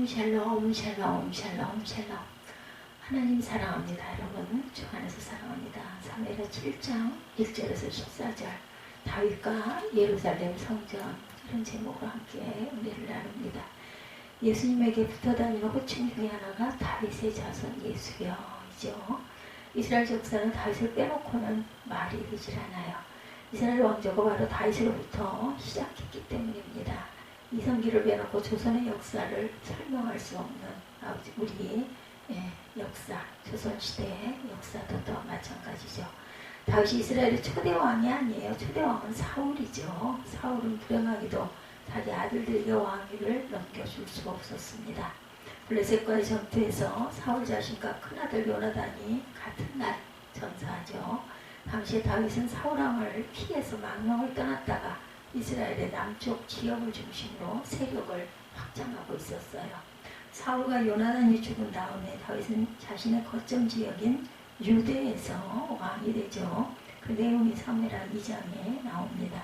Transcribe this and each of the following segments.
샬롬 샬롬 샬롬 샬롬. 하나님 사랑합니다. 여러분 주 안에서 사랑합니다. 사무엘하 7장 1절에서 14절 다윗과 예루살렘 성전 이런 제목으로 함께 은혜를 나눕니다. 예수님에게 붙어다니는 호칭 중에 하나가 다윗의 자손 예수여이죠. 이스라엘 역사는 다윗을 빼놓고는 말이 되질 않아요. 이스라엘 왕조가 바로 다윗으로부터 시작했기 때문입니다. 이성기를 빼놓고 조선의 역사를 설명할 수 없는 우리 역사, 조선시대의 역사도 또 마찬가지죠. 다윗이 이스라엘의 초대 왕이 아니에요. 초대 왕은 사울이죠. 사울은 불행하기도 자기 아들들에게 왕위를 넘겨줄 수가 없었습니다. 블레셋과의 전투에서 사울 자신과 큰아들 요나단이 같은 날 전사하죠. 당시에 다윗은 사울왕을 피해서 망명을 떠났다가 이스라엘의 남쪽 지역을 중심으로 세력을 확장하고 있었어요. 사울과 요나단이 죽은 다음에 다윗은 자신의 거점 지역인 유대에서 왕이 되죠. 그 내용이 사무엘하 2장에 나옵니다.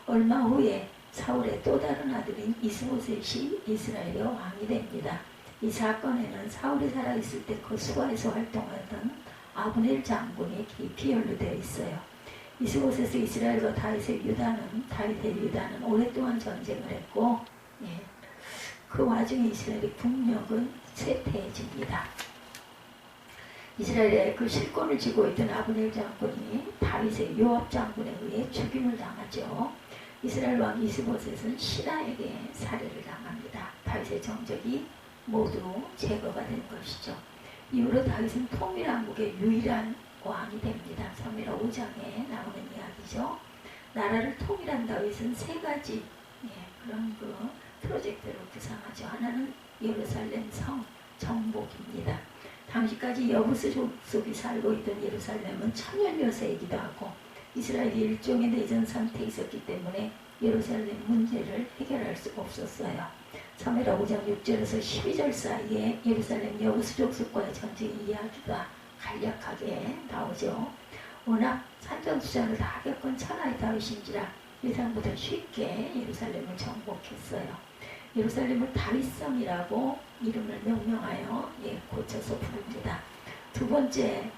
얼마 후에 사울의 또 다른 아들인 이스보셋이 이스라엘의 왕이 됩니다. 이 사건에는 사울이 살아있을 때 그 수하에서 활동하던 아브넬 장군이 깊이 연루되어 있어요. 이스보셋의 이스라엘과 다윗의 유다는 오랫동안 전쟁을 했고 그 와중에 이스라엘의 국력은 쇠퇴해집니다. 이스라엘의 그 실권을 쥐고 있던 아브넬 장군이 다윗의 요압 장군에 의해 죽임을 당하죠. 이스라엘 왕 이스보셋은 신하에게 살해를 당합니다. 다윗의 정적이 모두 제거가 된 것이죠. 이후로 다윗은 통일왕국의 유일한 왕이 됩니다. 사무엘하 5장에 나오는 이야기죠. 나라를 통일한 다윗은 세 가지 그런 프로젝트를 구상하죠. 하나는 예루살렘 성 정복입니다. 당시까지 여부스 족속이 살고 있던 예루살렘은 천연요새이기도 하고 이스라엘이 일종의 내전 상태에 있었기 때문에 예루살렘 문제를 해결할 수가 없었어요. 사무엘하 5장 6절에서 12절 사이에 예루살렘 여부스 족속과의 전쟁 이야기가 간략하게 나오죠. 워낙 산전수전을 다 겪은 천하의 다윗인지라 예상보다 쉽게 예루살렘을 정복했어요. 예루살렘을 다윗성이라고 이름을 명명하여 고쳐서 부릅니다. 두 번째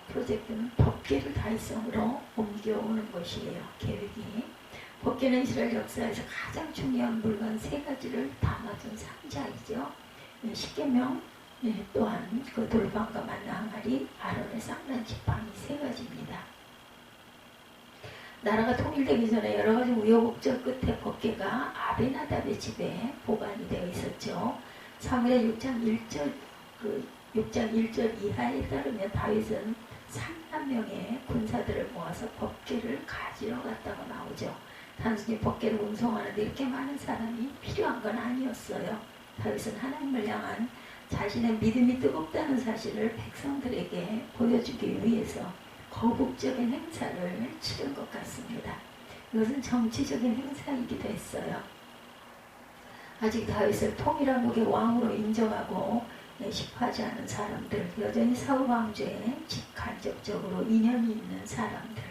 프로젝트는 법궤를 다윗성으로 옮겨오는 것이에요. 계획이. 법궤는 이스라엘 역사에서 가장 중요한 물건 세 가지를 담아둔 상자이죠. 십계명 또한 그 돌방과 만나 항아리, 아론의 쌍난 지팡이 세 가지입니다. 나라가 통일되기 전에 여러 가지 우여곡절 끝에 법궤가 아베나답의 집에 보관이 되어 있었죠. 사무엘하 6장 1절 이하에 따르면 다윗은 3만 명의 군사들을 모아서 법궤를 가지러 갔다고 나오죠. 단순히 법궤를 운송하는데 이렇게 많은 사람이 필요한 건 아니었어요. 다윗은 하나님을 향한 자신의 믿음이 뜨겁다는 사실을 백성들에게 보여주기 위해서 거국적인 행사를 치른 것 같습니다. 이것은 정치적인 행사이기도 했어요. 아직 다윗을 통일왕국의 왕으로 인정하고 싶어하지 않은 사람들, 여전히 사울 왕조에 직간접적으로 인연이 있는 사람들,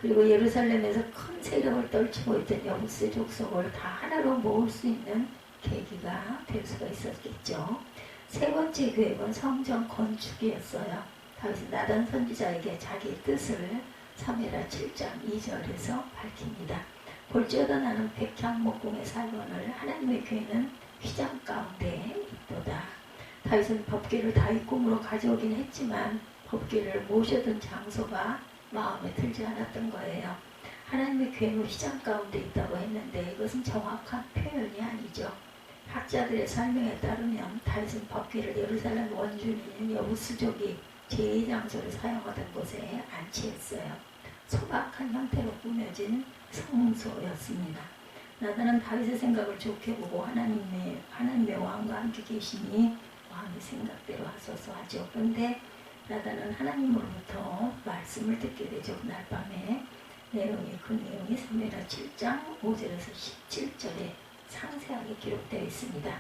그리고 예루살렘에서 큰 세력을 떨치고 있던 여부스 족속을 다 하나로 모을 수 있는 계기가 될 수가 있었겠죠. 세 번째 계획은 성전 건축이었어요. 다윗은 나단 선지자에게 자기의 뜻을 사무엘하 7장 2절에서 밝힙니다. 볼지어다 나는 백향목공의 살원을 하나님의 교회는 휘장 가운데 있도다. 다윗은 법궤를 다윗 궁으로 가져오긴 했지만 법궤를 모셔둔 장소가 마음에 들지 않았던 거예요. 하나님의 교회는 휘장 가운데 있다고 했는데 이것은 정확한 표현이 아니죠. 학자들의 설명에 따르면 다윗은 법궤를 예루살렘 원주민 여부스족이 제2장소를 사용하던 곳에 안치했어요. 소박한 형태로 꾸며진 성소였습니다. 나단은 다윗의 생각을 좋게 보고 하나님의 왕과 함께 계시니 왕의 생각대로 하소서 하죠. 그런데 나단은 하나님으로부터 말씀을 듣게 되죠. 그날 밤에 그 내용이 사무엘하 7장 5절에서 17절에 상세하게 기록되어 있습니다.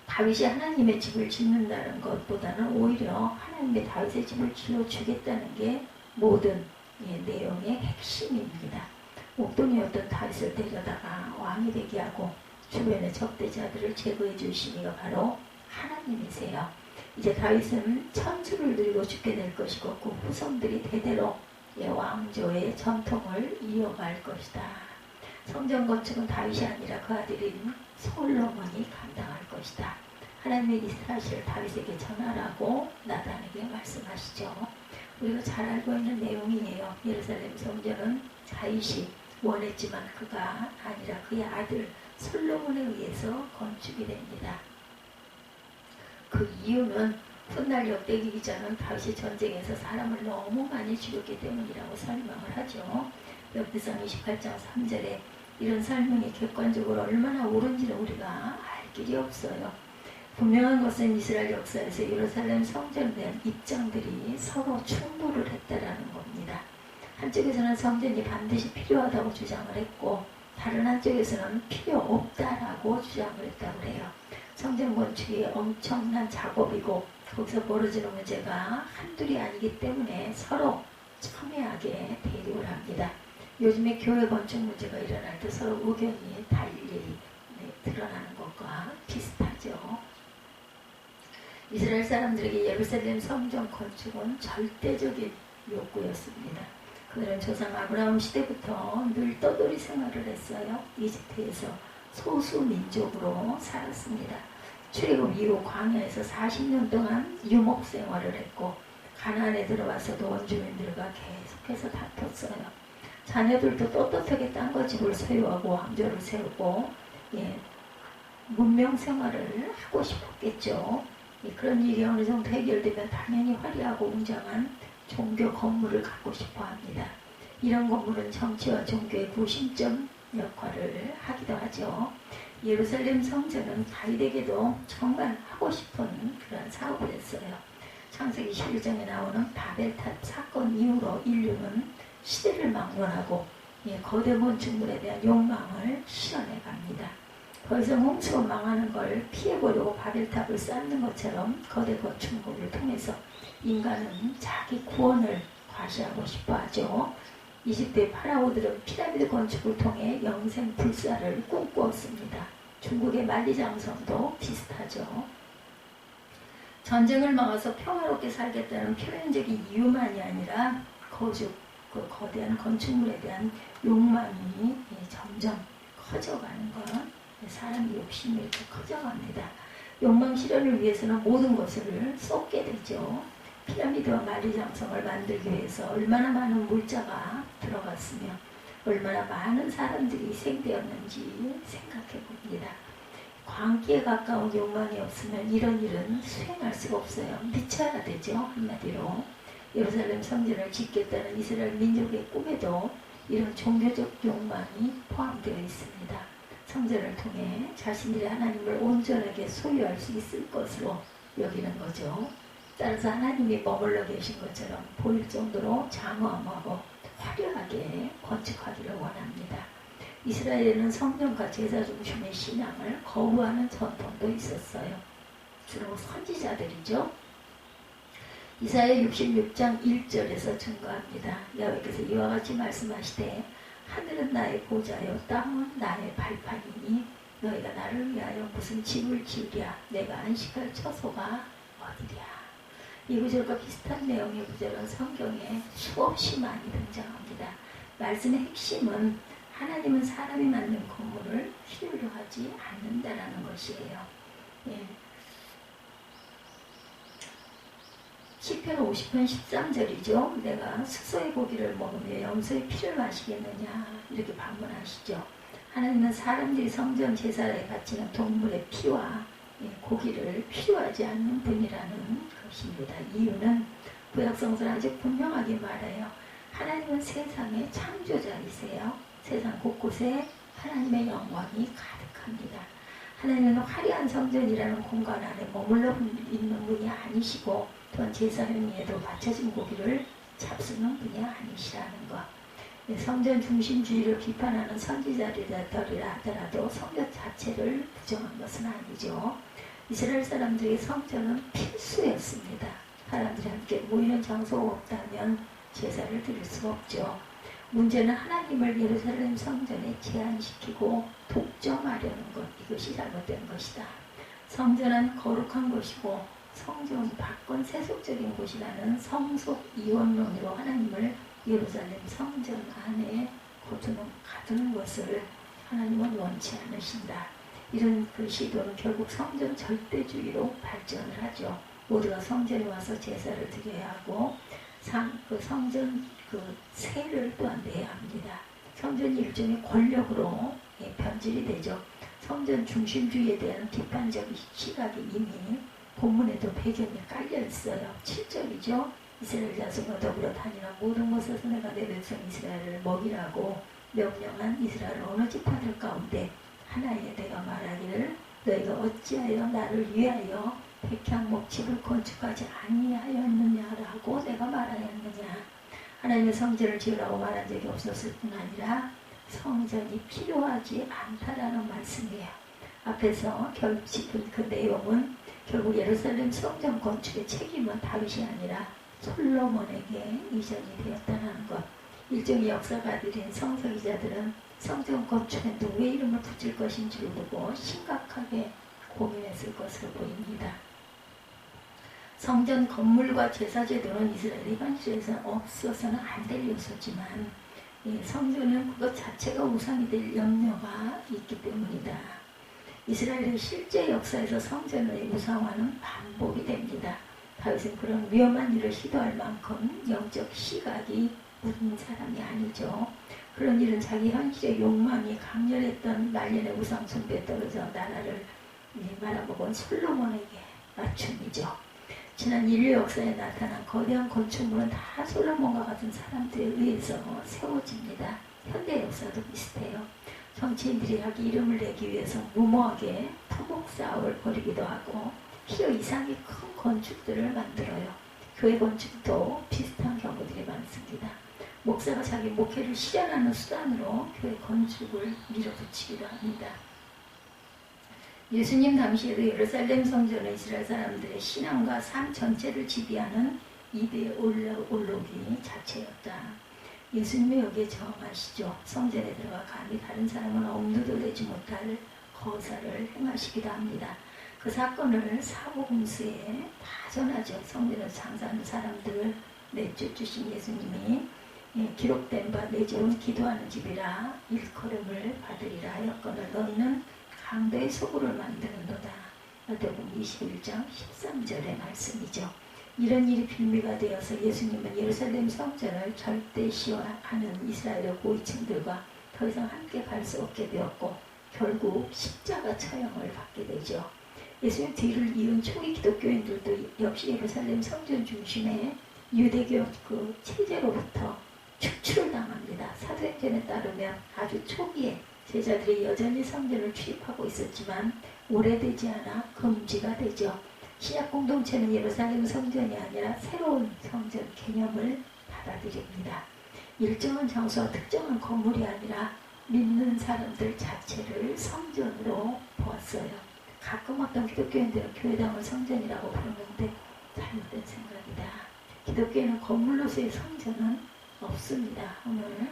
다윗이 하나님의 집을 짓는다는 것보다는 오히려 하나님의 다윗의 집을 지어주겠다는 게 모든 내용의 핵심입니다. 옥동이었던 다윗을 데려다가 왕이 되게 하고 주변의 적대자들을 제거해 주신 이가 바로 하나님이세요. 이제 다윗은 천수를 누리고 죽게 될 것이고 그 후손들이 대대로 왕조의 전통을 이어갈 것이다. 성전 건축은 다윗이 아니라 그 아들인 솔로몬이 감당할 것이다. 하나님의 이스라엘을 다윗에게 전하라고 나단에게 말씀하시죠. 우리가 잘 알고 있는 내용이에요. 예루살렘 성전은 다윗이 원했지만 그가 아니라 그의 아들 솔로몬에 의해서 건축이 됩니다. 그 이유는 훗날 역대 기자는 다윗이 전쟁에서 사람을 너무 많이 죽였기 때문이라고 설명을 하죠. 역대상 28장 3절에 이런 설명이 객관적으로 얼마나 옳은지를 우리가 알 길이 없어요. 분명한 것은 이스라엘 역사에서 예루살렘 성전에 대한 입장들이 서로 충돌을 했다라는 겁니다. 한쪽에서는 성전이 반드시 필요하다고 주장을 했고 다른 한쪽에서는 필요 없다라고 주장을 했다고 해요. 성전 건축이 엄청난 작업이고 거기서 벌어지는 문제가 한둘이 아니기 때문에 서로 첨예하게 대립을 합니다. 요즘에 교회 건축 문제가 일어날 때 서로 의견이 달리 드러나는 것과 비슷하죠. 이스라엘 사람들에게 예루살렘 성전 건축은 절대적인 욕구였습니다. 그들은 조상 아브라함 시대부터 늘 떠돌이 생활을 했어요. 이집트에서 소수민족으로 살았습니다. 출애굽 이후 광야에서 40년 동안 유목 생활을 했고 가나안에 들어와서도 원주민들과 계속해서 다퉜어요. 자녀들도 떳떳하게 땅과 집을 소유하고 왕조를 세우고 문명 생활을 하고 싶었겠죠. 그런 일이 어느 정도 해결되면 당연히 화려하고 웅장한 종교 건물을 갖고 싶어 합니다. 이런 건물은 정치와 종교의 구심점 역할을 하기도 하죠. 예루살렘 성전은 다윗에게도 정말 하고 싶은 그런 사업을 했어요. 창세기 11장에 나오는 바벨탑 사건 이후로 인류는 시대를 막론하고 거대 건축물에 대한 욕망을 실현해 갑니다. 더 이상 홍수가 망하는 걸 피해보려고 바벨탑을 쌓는 것처럼 거대 건축물을 통해서 인간은 자기 구원을 과시하고 싶어 하죠. 이집트의 파라오들은 피라미드 건축을 통해 영생 불사를 꿈꾸었습니다. 중국의 만리장성도 비슷하죠. 전쟁을 막아서 평화롭게 살겠다는 표면적인 이유만이 아니라 그 거대한 건축물에 대한 욕망이 점점 커져가는 것, 사람의 욕심이 이렇게 커져갑니다. 욕망 실현을 위해서는 모든 것을 쏟게 되죠. 피라미드와 만리장성을 만들기 위해서 얼마나 많은 물자가 들어갔으며 얼마나 많은 사람들이 희생되었는지 생각해 봅니다. 광기에 가까운 욕망이 없으면 이런 일은 수행할 수가 없어요. 미쳐야 되죠. 한마디로 예루살렘 성전을 짓겠다는 이스라엘 민족의 꿈에도 이런 종교적 욕망이 포함되어 있습니다. 성전을 통해 자신들의 하나님을 온전하게 소유할 수 있을 것으로 여기는 거죠. 따라서 하나님이 머물러 계신 것처럼 보일 정도로 장엄하고 화려하게 건축하기를 원합니다. 이스라엘에는 성전과 제사 중심의 신앙을 거부하는 전통도 있었어요. 주로 선지자들이죠. 이사야 66장 1절에서 증거합니다. 여호와께서 이와 같이 말씀하시되 하늘은 나의 보좌요 땅은 나의 발판이니 너희가 나를 위하여 무슨 집을 지으랴 내가 안식할 처소가 어디랴. 이 구절과 비슷한 내용의 구절은 성경에 수없이 많이 등장합니다. 말씀의 핵심은 하나님은 사람이 만든 건물을 필요로 하지 않는다라는 것이에요. 시편 50편 13절이죠. 내가 숙소의 고기를 먹으며 염소의 피를 마시겠느냐 이렇게 반문하시죠. 하나님은 사람들이 성전 제사에 바치는 동물의 피와 고기를 필요하지 않는 분이라는 것입니다. 이유는 구약성서는 아주 분명하게 말해요. 하나님은 세상의 창조자이세요. 세상 곳곳에 하나님의 영광이 가득합니다. 하나님은 화려한 성전이라는 공간 안에 머물러 있는 분이 아니시고 또한 제사 행위에도 바쳐진 고기를 잡수는 분이 아니시라는 것. 성전 중심주의를 비판하는 선지자들이라 하더라도 성전 자체를 부정한 것은 아니죠. 이스라엘 사람들의 성전은 필수였습니다. 사람들이 함께 모이는 장소가 없다면 제사를 드릴 수가 없죠. 문제는 하나님을 예루살렘 성전에 제한시키고 독점하려는 것, 이것이 잘못된 것이다. 성전은 거룩한 것이고 성전 밖은 세속적인 곳이라는 성속 이원론으로 하나님을 예루살렘 성전 안에 가두는 것을 하나님은 원치 않으신다. 이런 그 시도는 결국 성전 절대주의로 발전을 하죠. 모두가 성전에 와서 제사를 드려야 하고 그 성전 세를 또한 내야 합니다. 성전이 일종의 권력으로 변질이 되죠. 성전 중심주의에 대한 비판적인 시각이 이미 본문에도 배경에 깔려 있어요. 7절이죠. 이스라엘 자손과 더불어 다니라. 모든 곳에서 내가 내 백성 이스라엘을 먹이라고 명령한 이스라엘 어느 지파들 가운데 하나에 내가 말하기를 너희가 어찌하여 나를 위하여 백향 목집을 건축하지 아니하였느냐라고 내가 말하였느냐. 하나님의 성전을 지으라고 말한 적이 없었을 뿐 아니라 성전이 필요하지 않다라는 말씀이에요. 앞에서 짚은 그 내용은 결국 예루살렘 성전 건축의 책임은 다윗이 아니라 솔로몬에게 이전이 되었다는 것. 일종의 역사가들인 성서기자들은 성전 건축에 누구의 이름을 붙일 것인지를 두고 심각하게 고민했을 것으로 보입니다. 성전 건물과 제사제도는 이스라엘의 현실에서 없어서는 안 될 요소지만 성전은 그것 자체가 우상이 될 염려가 있기 때문이다. 이스라엘의 실제 역사에서 성전의 우상화는 반복이 됩니다. 다윗은 그런 위험한 일을 시도할 만큼 영적 시각이 묻은 사람이 아니죠. 그런 일은 자기 현실의 욕망이 강렬했던 말년의 우상 숭배에 떨어져 나라를 말아먹은 솔로몬에게 맞춤이죠. 지난 인류 역사에 나타난 거대한 건축물은 다 솔로몬과 같은 사람들에 의해서 세워집니다. 현대 역사도 비슷해요. 정치인들이 자기 이름을 내기 위해서 무모하게 토목 싸움을 벌이기도 하고 필요 이상의 큰 건축들을 만들어요. 교회 건축도 비슷한 경우들이 많습니다. 목사가 자기 목회를 실현하는 수단으로 교회 건축을 밀어붙이기도 합니다. 예수님 당시에도 예루살렘 성전은 이스라엘 사람들의 신앙과 삶 전체를 지배하는 입에 올라오기 자체였다. 예수님이 여기에 정하시죠. 성전에 들어가 감히 다른 사람은 엄두도 내지 못할 거사를 행하시기도 합니다. 그 사건을 사복음서에 다 전하죠. 성전에서 장사하는 사람들을 내쫓으신 예수님이 기록된 바 내 집은 기도하는 집이라 일컬음을 받으리라 하였거늘 너희는 강도의 소굴을 만드는도다. 마태복음 21장 13절의 말씀이죠. 이런 일이 빌미가 되어서 예수님은 예루살렘 성전을 절대시하는 이스라엘의 고위층들과 더 이상 함께 갈 수 없게 되었고 결국 십자가 처형을 받게 되죠. 예수님 뒤를 이은 초기 기독교인들도 역시 예루살렘 성전 중심의 유대교 그 체제로부터 축출을 당합니다. 사도행전에 따르면 아주 초기에 제자들이 여전히 성전을 출입하고 있었지만 오래되지 않아 금지가 되죠. 신약 공동체는 예루살렘 성전이 아니라 새로운 성전 개념을 받아들입니다. 일정한 장소와 특정한 건물이 아니라 믿는 사람들 자체를 성전으로 보았어요. 가끔 어떤 기독교인들은 교회당을 성전이라고 부르는데 잘못된 생각이다. 기독교에는 건물로서의 성전은 없습니다. 오늘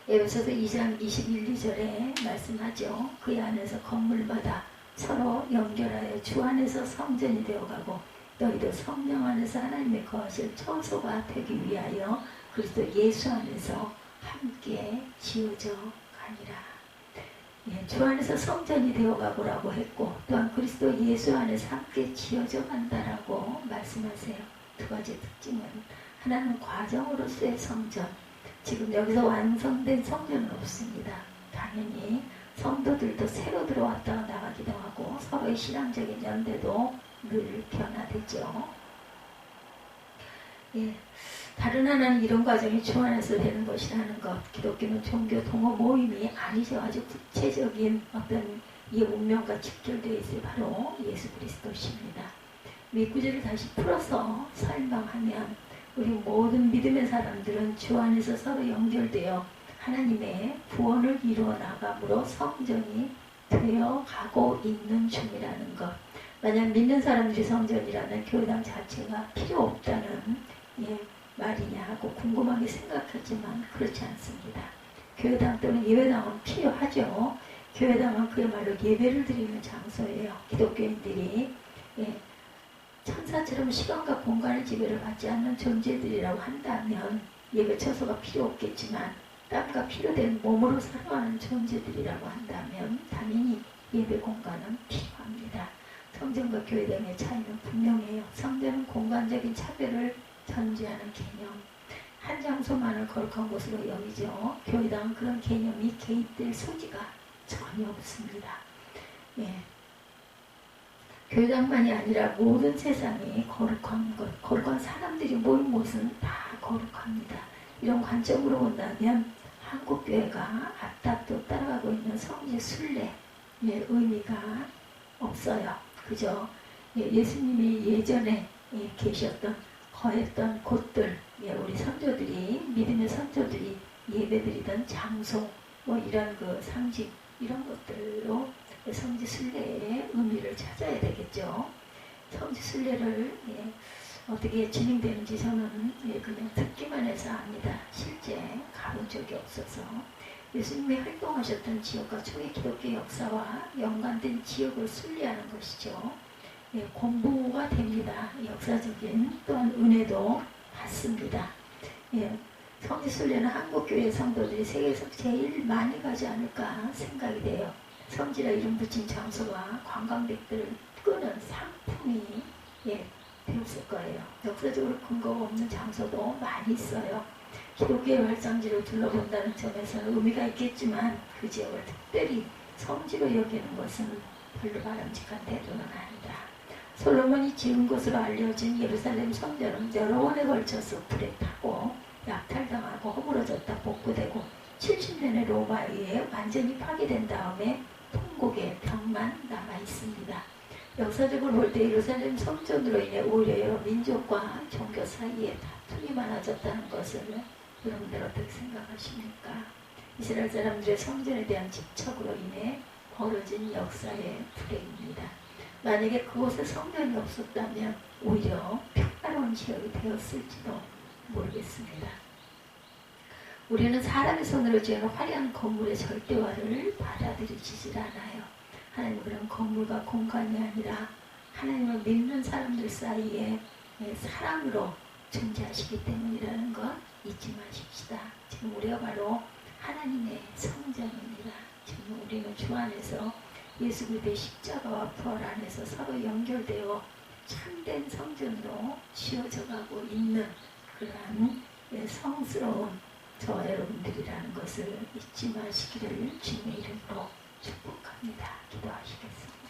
에베소서 2장 21, 2절에 말씀하죠. 그 안에서 건물마다 서로 연결하여 주 안에서 성전이 되어가고 너희도 성령 안에서 하나님의 거하실 처소가 되기 위하여 그리스도 예수 안에서 함께 지어져 가니라. 주 안에서 성전이 되어가고라고 했고 또한 그리스도 예수 안에서 함께 지어져 간다라고 말씀하세요. 두 가지 특징은 하나는 과정으로서의 성전, 지금 여기서 완성된 성전은 없습니다. 당연히 성도들도 새로 들어왔다가 나가기도 하고 서로의 신앙적인 연대도 늘 변화되죠. 다른 하나는 이런 과정이 주 안에서 되는 것이라는 것. 기독교는 종교 동호 모임이 아니죠. 아주 구체적인 어떤 이 운명과 직결되어 있을 바로 예수 그리스도십니다. 이 구절을 다시 풀어서 설명하면 우리 모든 믿음의 사람들은 주 안에서 서로 연결되어 하나님의 구원을 이루어 나감으로 성전이 되어가고 있는 중이라는 것. 만약 믿는 사람들이 성전이라면 교회당 자체가 필요 없다는 말이냐 하고 궁금하게 생각하지만 그렇지 않습니다. 교회당 또는 예배당은 필요하죠. 교회당은 그야말로 예배를 드리는 장소예요. 기독교인들이 천사처럼 시간과 공간의 지배를 받지 않는 존재들이라고 한다면 예배 처소가 필요 없겠지만 땀과 피로 된 몸으로 살아가는 존재들이라고 한다면 당연히 예배 공간은 필요합니다. 성전과 교회당의 차이는 분명해요. 성전은 공간적인 차별을 전제하는 개념, 한 장소만을 거룩한 곳으로 여기죠. 교회당은 그런 개념이 개입될 소지가 전혀 없습니다. 교회당만이 아니라 모든 세상이 거룩한 것, 거룩한 사람들이 모인 곳은 다 거룩합니다. 이런 관점으로 본다면 한국교회가 앞다퉈 따라가고 있는 성지 순례의 의미가 없어요. 그죠? 예수님이 예전에 계셨던 거했던 곳들, 우리 선조들이 믿음의 선조들이 예배드리던 장소, 이런 그 상징 이런 것들로 성지 순례의 의미를 찾아야 되겠죠. 성지 순례를 어떻게 진행되는지 저는 그냥 듣기만 해서 압니다. 실제 가본 적이 없어서 예수님이 활동하셨던 지역과 초기 기독교 역사와 연관된 지역을 순례하는 것이죠. 공부가 됩니다. 역사적인 또한 은혜도 받습니다. 성지 순례는 한국교회 성도들이 세계에서 제일 많이 가지 않을까 생각이 돼요. 성지라 이름 붙인 장소가 관광객들을 끄는 상품이 되었을 거예요. 역사적으로 근거가 없는 장소도 많이 있어요. 기독교의 발상지를 둘러본다는 점에서는 의미가 있겠지만 그 지역을 특별히 성지로 여기는 것은 별로 바람직한 태도는 아니다. 솔로몬이 지은 것으로 알려진 예루살렘 성전은 여러 번에 걸쳐서 불에 타고 약탈당하고 허물어졌다 복구되고 70년의 로마에 의해 완전히 파괴된 다음에 통곡의 벽만 남아있습니다. 역사적으로 볼 때 예루살렘 성전으로 인해 오히려 여러 민족과 종교 사이에 다툼이 많아졌다는 것을 여러분들 어떻게 생각하십니까? 이스라엘 사람들의 성전에 대한 집착으로 인해 벌어진 역사의 불행입니다. 만약에 그곳에 성전이 없었다면 오히려 평화로운 지역이 되었을지도 모르겠습니다. 우리는 사람의 손으로 지은 화려한 건물의 절대화를 받아들이지 않아요. 하나님은 그런 건물과 공간이 아니라 하나님을 믿는 사람들 사이에 사랑으로 존재하시기 때문이라는 것 잊지 마십시다. 지금 우리가 바로 하나님의 성전입니다. 지금 우리는 주 안에서 예수 그리스도의 십자가와 부활 안에서 서로 연결되어 참된 성전으로 지어져 가고 있는 그러한 성스러운 저와 여러분들이라는 것을 잊지 마시기를 주님의 이름으로 축복합니다. 기도하시겠습니다.